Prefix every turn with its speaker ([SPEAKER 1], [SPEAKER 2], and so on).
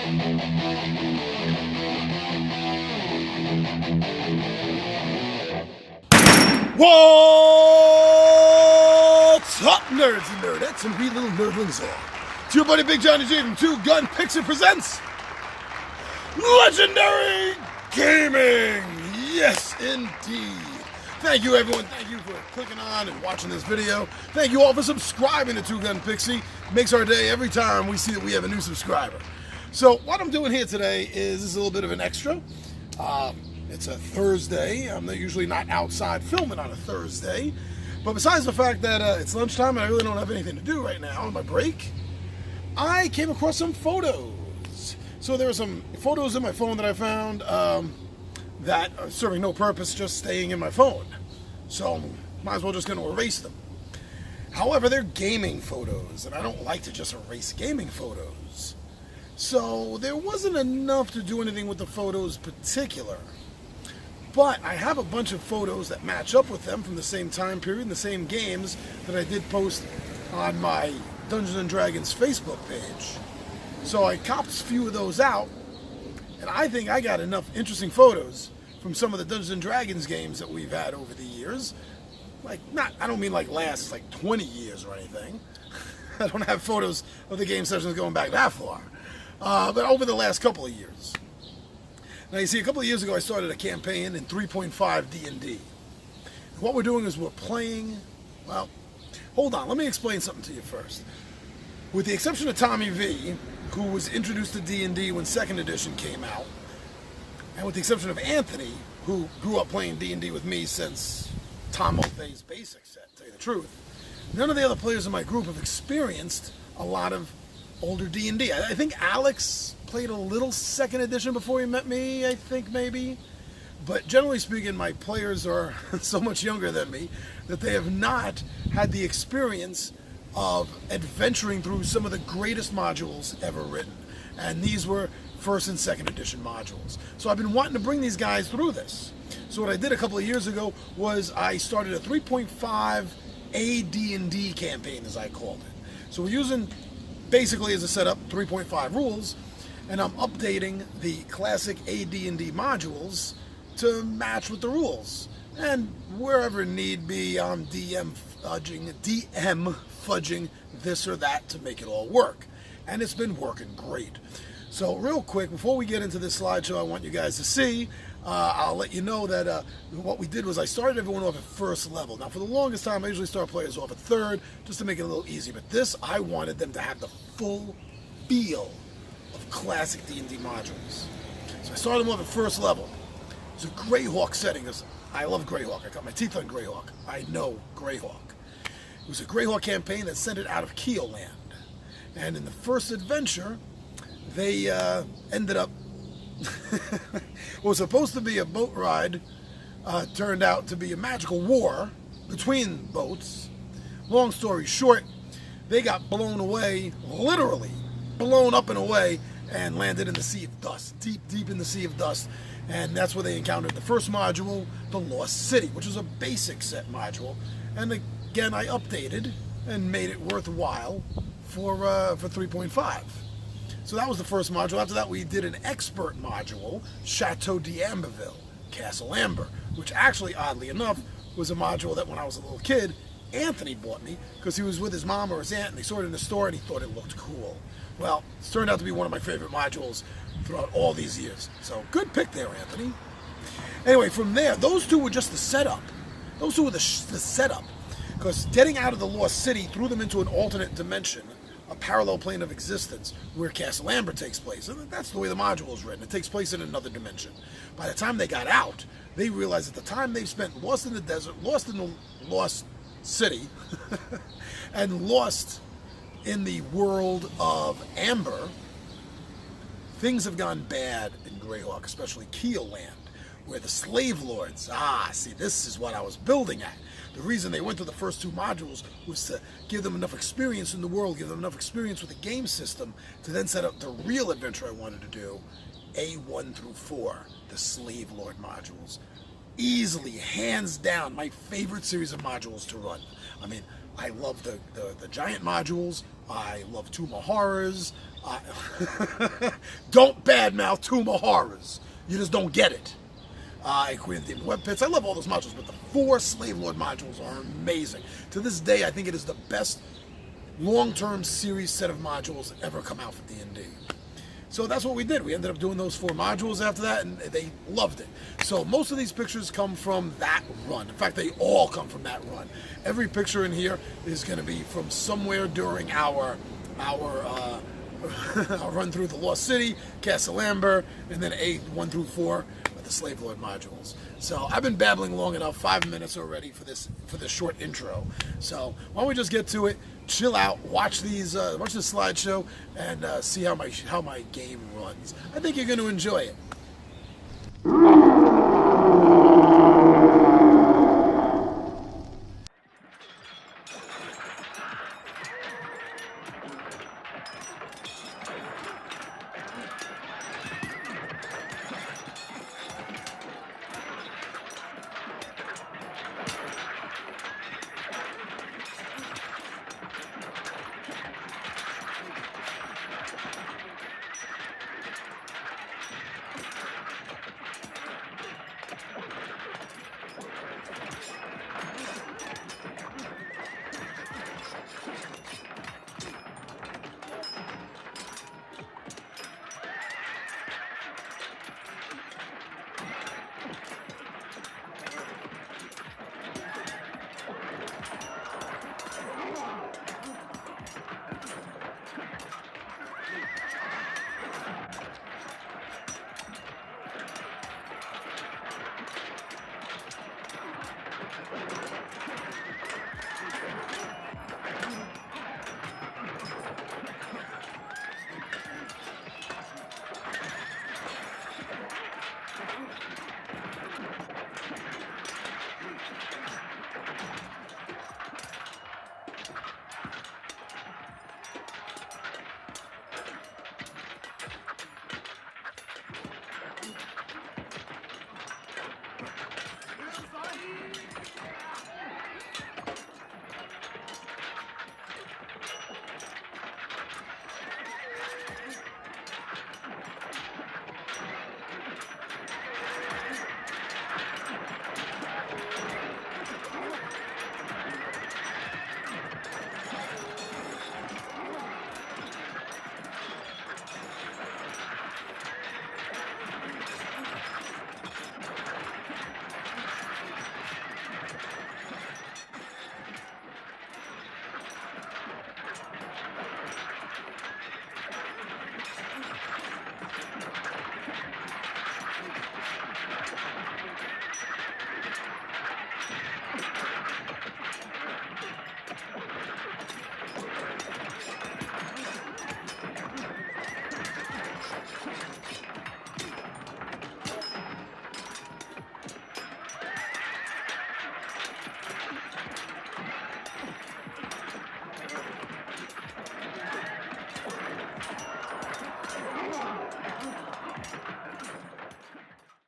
[SPEAKER 1] What's up, nerds and nerdettes and wee little nerdlings all? It's your buddy Big Johnny J from Two Gun Pixel presents Legendary Gaming! Yes, indeed. Thank you, everyone. Thank you for clicking on and watching this video. Thank you all for subscribing to Two Gun Pixie. It makes our day every time we see that we have a new subscriber. So what I'm doing here today is a little bit of an extra. It's a Thursday. I'm usually not outside filming on a Thursday. But besides the fact that it's lunchtime and I really don't have anything to do right now on my break, I came across some photos. So there are some photos in my phone that I found that are serving no purpose, just staying in my phone. So might as well just going to erase them. However, they're gaming photos, and I don't like to just erase gaming photos. So there wasn't enough to do anything with the photos particular. But I have a bunch of photos that match up with them from the same time period and the same games that I did post on my Dungeons & Dragons Facebook page. So I copped a few of those out, and I think I got enough interesting photos from some of the Dungeons & Dragons games that we've had over the years. I don't mean like last 20 years or anything. I don't have photos of the game sessions going back that far. But over the last couple of years. Now you see, a couple of years ago I started a campaign in 3.5 D&D. What we're doing is we're playing, well, hold on, let me explain something to you first. With the exception of Tommy V, who was introduced to D&D when 2nd edition came out, and with the exception of Anthony, who grew up playing D&D with me since Tom O'Thay's basic set, to tell you the truth, none of the other players in my group have experienced a lot of older D&D. I think Alex played a little 2nd edition before he met me, I think maybe. But generally speaking, my players are so much younger than me that they have not had the experience of adventuring through some of the greatest modules ever written. And these were 1st and 2nd edition modules. So I've been wanting to bring these guys through this. So what I did a couple of years ago was I started a 3.5 AD&D campaign, as I called it. So we're using, basically as a setup, 3.5 rules, and I'm updating the classic AD&D modules to match with the rules. And wherever need be, I'm DM fudging this or that to make it all work. And it's been working great. So real quick, before we get into this slideshow I want you guys to see, I'll let you know that what we did was I started everyone off at 1st level. Now for the longest time I usually start players off at 3rd just to make it a little easier. But this, I wanted them to have the full feel of classic D&D modules. So I started them off at 1st level. It's a Greyhawk setting. I love Greyhawk. I got my teeth on Greyhawk. I know Greyhawk. It was a Greyhawk campaign that centered out of Keoland. And in the first adventure, they ended up, what was supposed to be a boat ride, turned out to be a magical war between boats. Long story short, they got blown away, literally blown up and away, and landed in the Sea of Dust, deep in the Sea of Dust. And that's where they encountered the first module, the Lost City, which was a basic set module. And again, I updated and made it worthwhile for 3.5. So that was the first module. After that, we did an expert module, Chateau d'Amberville, Castle Amber, which actually, oddly enough, was a module that when I was a little kid, Anthony bought me because he was with his mom or his aunt and they saw it in the store and he thought it looked cool. Well, it's turned out to be one of my favorite modules throughout all these years. So good pick there, Anthony. Anyway, from there, those two were just the setup. Those two were the setup. Because getting out of the Lost City threw them into an alternate dimension, a parallel plane of existence where Castle Amber takes place. And that's the way the module is written. It takes place in another dimension. By the time they got out, they realized that the time they've spent lost in the desert, lost in the Lost City, and lost in the world of Amber, things have gone bad in Greyhawk, especially Keoland, where the slave lords, see, this is what I was building at. The reason they went to the first 2 modules was to give them enough experience in the world, give them enough experience with the game system to then set up the real adventure I wanted to do, A1 through 4, the slave lord modules. Easily, hands down, my favorite series of modules to run. I mean, I love the giant modules I love Tuma horrors. Don't badmouth Tuma horrors. You just don't get it. Queen of the Demon Web Pits. I love all those modules, but the 4 Slave Lord modules are amazing. To this day, I think it is the best long-term series set of modules ever come out for D&D. So that's what we did. We ended up doing those 4 modules after that, and they loved it. So most of these pictures come from that run. In fact, they all come from that run. Every picture in here is going to be from somewhere during our I'll run through the Lost City, Castle Amber, and then 1 through 4 of the Slave Lord modules. So I've been babbling long enough, 5 minutes already for this short intro. So why don't we just get to it, chill out, watch this slideshow, and see how my game runs. I think you're going to enjoy it.